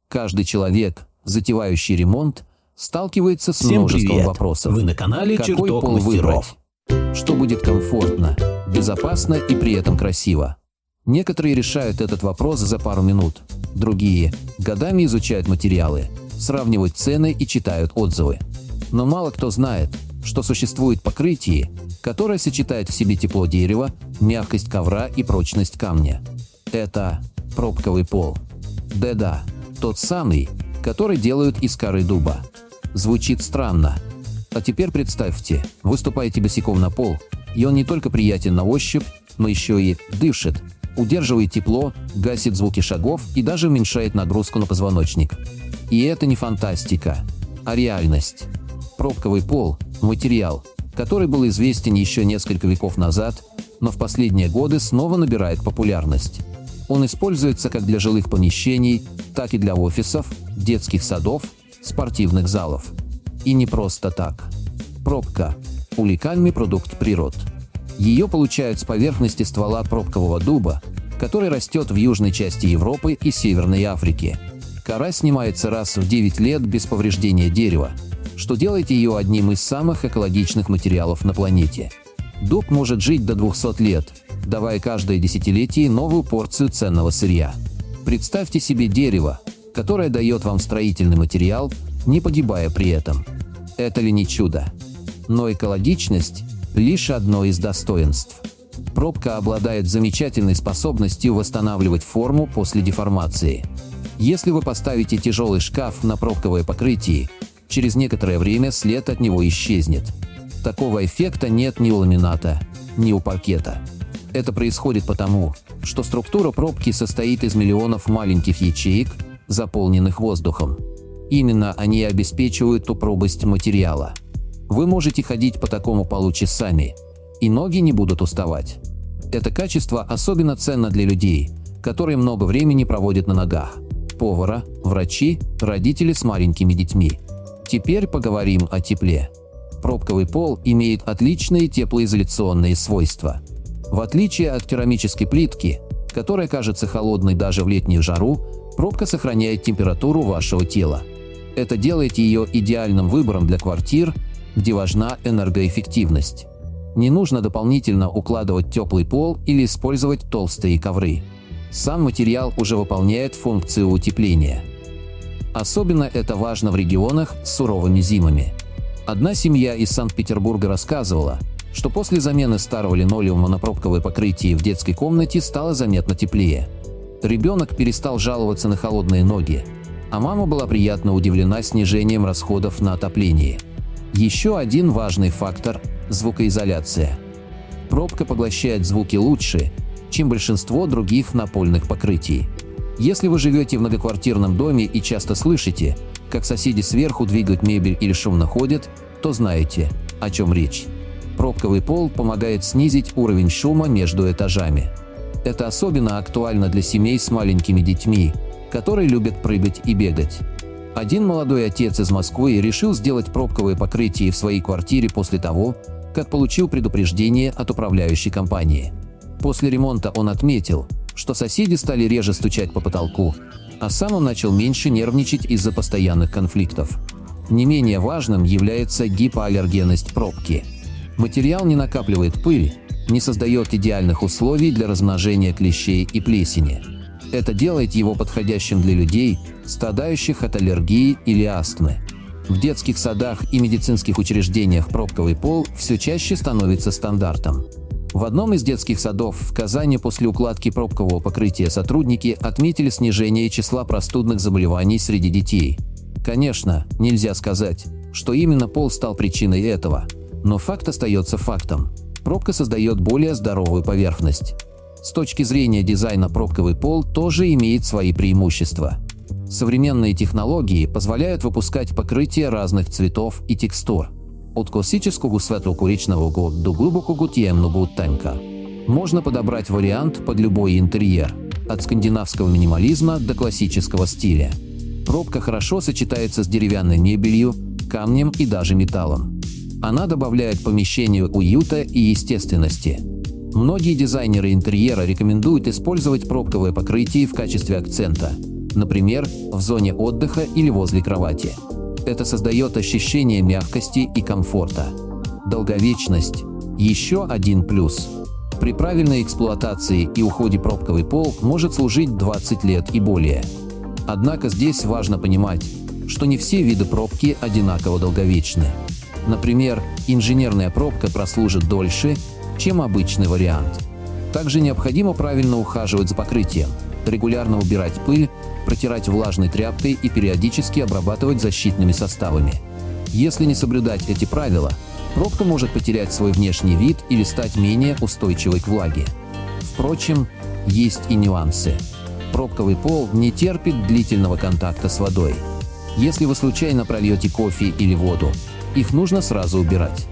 Каждый человек, затевающий ремонт, сталкивается с Всем множеством привет! вопросов. Вы на канале Какой Чертог пол мастеров. выбрать? Что будет комфортно, безопасно и при этом красиво? Некоторые решают этот вопрос за пару минут. Другие годами изучают материалы, сравнивают цены и читают отзывы. Но мало кто знает, что существует покрытие, которое сочетает в себе тепло дерева, мягкость ковра и прочность камня. Это пробковый пол. Да-да, тот самый, который делают из коры дуба. Звучит странно. А теперь представьте, вы ступаете босиком на пол, и он не только приятен на ощупь, но еще и дышит, удерживает тепло, гасит звуки шагов и даже уменьшает нагрузку на позвоночник. И это не фантастика, а реальность. Пробковый пол – материал, который был известен еще несколько веков назад, но в последние годы снова набирает популярность. Он используется как для жилых помещений, так и для офисов, детских садов, спортивных залов. И не просто так. Пробка – уникальный продукт природ. Ее получают с поверхности ствола пробкового дуба, который растет в южной части Европы и Северной Африки. Кора снимается раз в 9 лет без повреждения дерева, что делает ее одним из самых экологичных материалов на планете. Дуб может жить до 200 лет, давая каждое десятилетие новую порцию ценного сырья. Представьте себе дерево, которое дает вам строительный материал, не погибая при этом. Это ли не чудо? Но экологичность – лишь одно из достоинств. Пробка обладает замечательной способностью восстанавливать форму после деформации. Если вы поставите тяжелый шкаф на пробковое покрытие, через некоторое время след от него исчезнет. Такого эффекта нет ни у ламината, ни у паркета. Это происходит потому, что структура пробки состоит из миллионов маленьких ячеек, заполненных воздухом. Именно они обеспечивают упругость материала. Вы можете ходить по такому полу часами, и ноги не будут уставать. Это качество особенно ценно для людей, которые много времени проводят на ногах. Повара, врачи, родители с маленькими детьми. Теперь поговорим о тепле. Пробковый пол имеет отличные теплоизоляционные свойства. В отличие от керамической плитки, которая кажется холодной даже в летнюю жару, пробка сохраняет температуру вашего тела. Это делает ее идеальным выбором для квартир, где важна энергоэффективность. Не нужно дополнительно укладывать теплый пол или использовать толстые ковры. Сам материал уже выполняет функцию утепления. Особенно это важно в регионах с суровыми зимами. Одна семья из Санкт-Петербурга рассказывала, что после замены старого линолеума на пробковое покрытие в детской комнате стало заметно теплее. Ребенок перестал жаловаться на холодные ноги, а мама была приятно удивлена снижением расходов на отопление. Еще один важный фактор – звукоизоляция. Пробка поглощает звуки лучше, чем большинство других напольных покрытий. Если вы живете в многоквартирном доме и часто слышите, как соседи сверху двигают мебель или шумно ходят, то знаете, о чем речь. Пробковый пол помогает снизить уровень шума между этажами. Это особенно актуально для семей с маленькими детьми, которые любят прыгать и бегать. Один молодой отец из Москвы решил сделать пробковое покрытие в своей квартире после того, как получил предупреждение от управляющей компании. После ремонта он отметил, что соседи стали реже стучать по потолку, а сам он начал меньше нервничать из-за постоянных конфликтов. Не менее важным является гипоаллергенность пробки. Материал не накапливает пыль, не создает идеальных условий для размножения клещей и плесени. Это делает его подходящим для людей, страдающих от аллергии или астмы. В детских садах и медицинских учреждениях пробковый пол все чаще становится стандартом. В одном из детских садов в Казани после укладки пробкового покрытия сотрудники отметили снижение числа простудных заболеваний среди детей. Конечно, нельзя сказать, что именно пол стал причиной этого, но факт остается фактом. Пробка создает более здоровую поверхность. С точки зрения дизайна пробковый пол тоже имеет свои преимущества. Современные технологии позволяют выпускать покрытия разных цветов и текстур. От классического светло-коричневого до глубокого темного оттенка. Можно подобрать вариант под любой интерьер, от скандинавского минимализма до классического стиля. Пробка хорошо сочетается с деревянной мебелью, камнем и даже металлом. Она добавляет помещению уюта и естественности. Многие дизайнеры интерьера рекомендуют использовать пробковое покрытие в качестве акцента, например, в зоне отдыха или возле кровати. Это создает ощущение мягкости и комфорта. Долговечность – еще один плюс. При правильной эксплуатации и уходе пробковый пол может служить 20 лет и более. Однако здесь важно понимать, что не все виды пробки одинаково долговечны. Например, инженерная пробка прослужит дольше, чем обычный вариант. Также необходимо правильно ухаживать за покрытием, регулярно убирать пыль, протирать влажной тряпкой и периодически обрабатывать защитными составами. Если не соблюдать эти правила, пробка может потерять свой внешний вид или стать менее устойчивой к влаге. Впрочем, есть и нюансы. Пробковый пол не терпит длительного контакта с водой. Если вы случайно прольете кофе или воду, их нужно сразу убирать.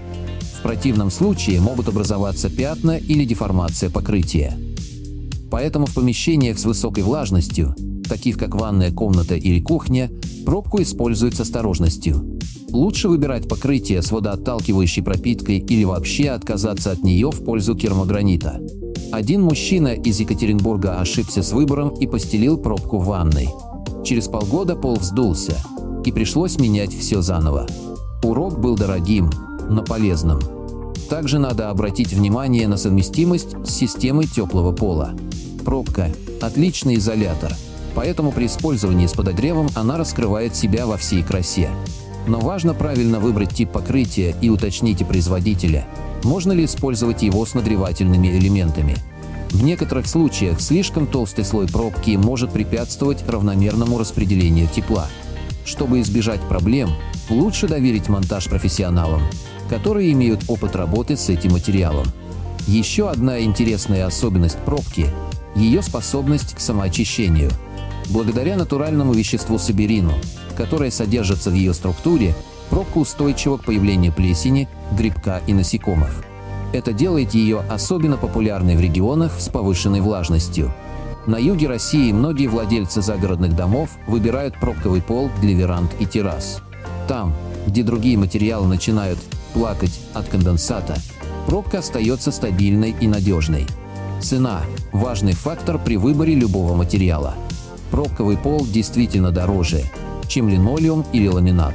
В противном случае могут образоваться пятна или деформация покрытия. Поэтому в помещениях с высокой влажностью, таких как ванная комната или кухня, пробку используют с осторожностью. Лучше выбирать покрытие с водоотталкивающей пропиткой или вообще отказаться от нее в пользу керамогранита. Один мужчина из Екатеринбурга ошибся с выбором и постелил пробку в ванной. Через полгода пол вздулся, и пришлось менять все заново. Урок был дорогим, но полезным. Также надо обратить внимание на совместимость с системой теплого пола. Пробка – отличный изолятор, поэтому при использовании с подогревом она раскрывает себя во всей красе. Но важно правильно выбрать тип покрытия и уточнить у производителя, можно ли использовать его с нагревательными элементами. В некоторых случаях слишком толстый слой пробки может препятствовать равномерному распределению тепла. Чтобы избежать проблем, лучше доверить монтаж профессионалам, которые имеют опыт работы с этим материалом. Еще одна интересная особенность пробки – ее способность к самоочищению. Благодаря натуральному веществу саберину, которое содержится в ее структуре, пробка устойчива к появлению плесени, грибка и насекомых. Это делает ее особенно популярной в регионах с повышенной влажностью. На юге России многие владельцы загородных домов выбирают пробковый пол для веранд и террас. Там, где другие материалы начинают плакать от конденсата, пробка остается стабильной и надежной. Цена – важный фактор при выборе любого материала. Пробковый пол действительно дороже, чем линолеум или ламинат.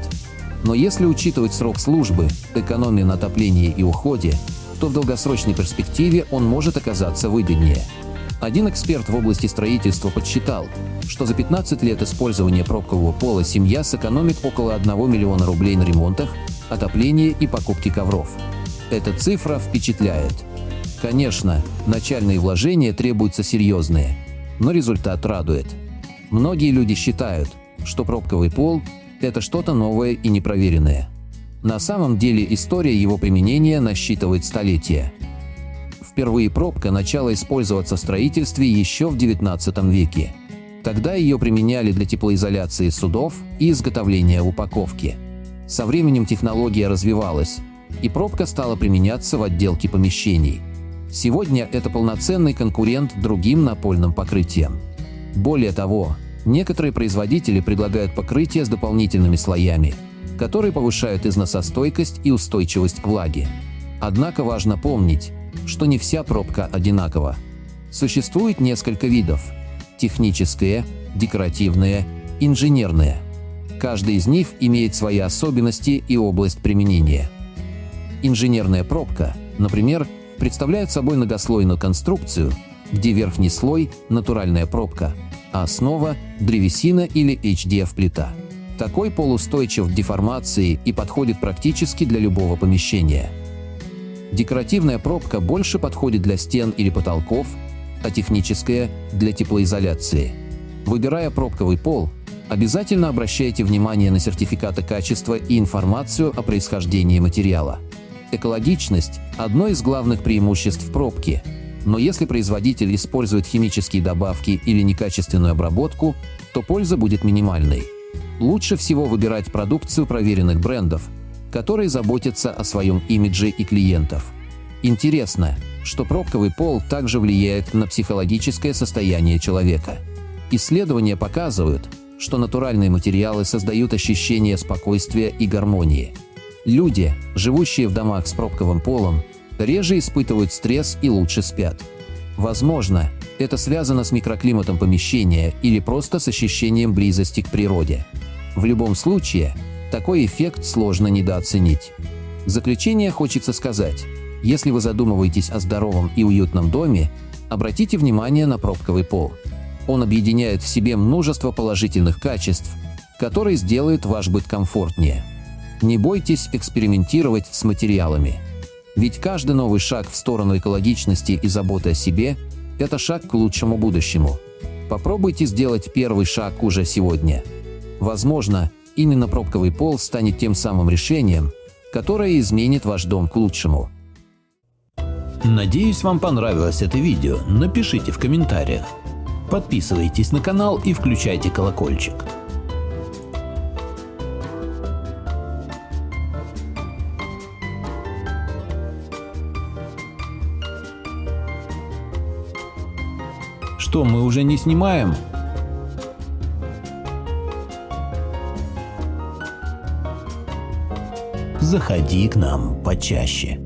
Но если учитывать срок службы, экономию на отоплении и уходе, то в долгосрочной перспективе он может оказаться выгоднее. Один эксперт в области строительства подсчитал, что за 15 лет использования пробкового пола семья сэкономит около 1 миллиона рублей на ремонтах, отоплении и покупке ковров. Эта цифра впечатляет. Конечно, начальные вложения требуются серьезные, но результат радует. Многие люди считают, что пробковый пол – это что-то новое и непроверенное. На самом деле история его применения насчитывает столетия. Впервые пробка начала использоваться в строительстве еще в XIX веке. Тогда ее применяли для теплоизоляции судов и изготовления упаковки. Со временем технология развивалась, и пробка стала применяться в отделке помещений. Сегодня это полноценный конкурент другим напольным покрытиям. Более того, некоторые производители предлагают покрытия с дополнительными слоями, которые повышают износостойкость и устойчивость к влаге. Однако важно помнить, что не вся пробка одинакова. Существует несколько видов – техническая, декоративная, инженерная. Каждый из них имеет свои особенности и область применения. Инженерная пробка, например, представляет собой многослойную конструкцию, где верхний слой – натуральная пробка, а основа – древесина или HDF-плита. Такой пол устойчив к деформации и подходит практически для любого помещения. Декоративная пробка больше подходит для стен или потолков, а техническая – для теплоизоляции. Выбирая пробковый пол, обязательно обращайте внимание на сертификаты качества и информацию о происхождении материала. Экологичность – одно из главных преимуществ пробки, но если производитель использует химические добавки или некачественную обработку, то польза будет минимальной. Лучше всего выбирать продукцию проверенных брендов, которые заботятся о своем имидже и клиентов. Интересно, что пробковый пол также влияет на психологическое состояние человека. Исследования показывают, что натуральные материалы создают ощущение спокойствия и гармонии. Люди, живущие в домах с пробковым полом, реже испытывают стресс и лучше спят. Возможно, Это связано с микроклиматом помещения или просто с ощущением близости к природе. В любом случае, такой эффект сложно недооценить. В заключение хочется сказать, если вы задумываетесь о здоровом и уютном доме, обратите внимание на пробковый пол. Он объединяет в себе множество положительных качеств, которые сделают ваш быт комфортнее. Не бойтесь экспериментировать с материалами. Ведь каждый новый шаг в сторону экологичности и заботы о себе – это шаг к лучшему будущему. Попробуйте сделать первый шаг уже сегодня. Возможно, именно пробковый пол станет тем самым решением, которое изменит ваш дом к лучшему. Надеюсь, вам понравилось это видео. Напишите в комментариях. Подписывайтесь на канал и включайте колокольчик. Что, мы уже не снимаем? Заходи к нам почаще.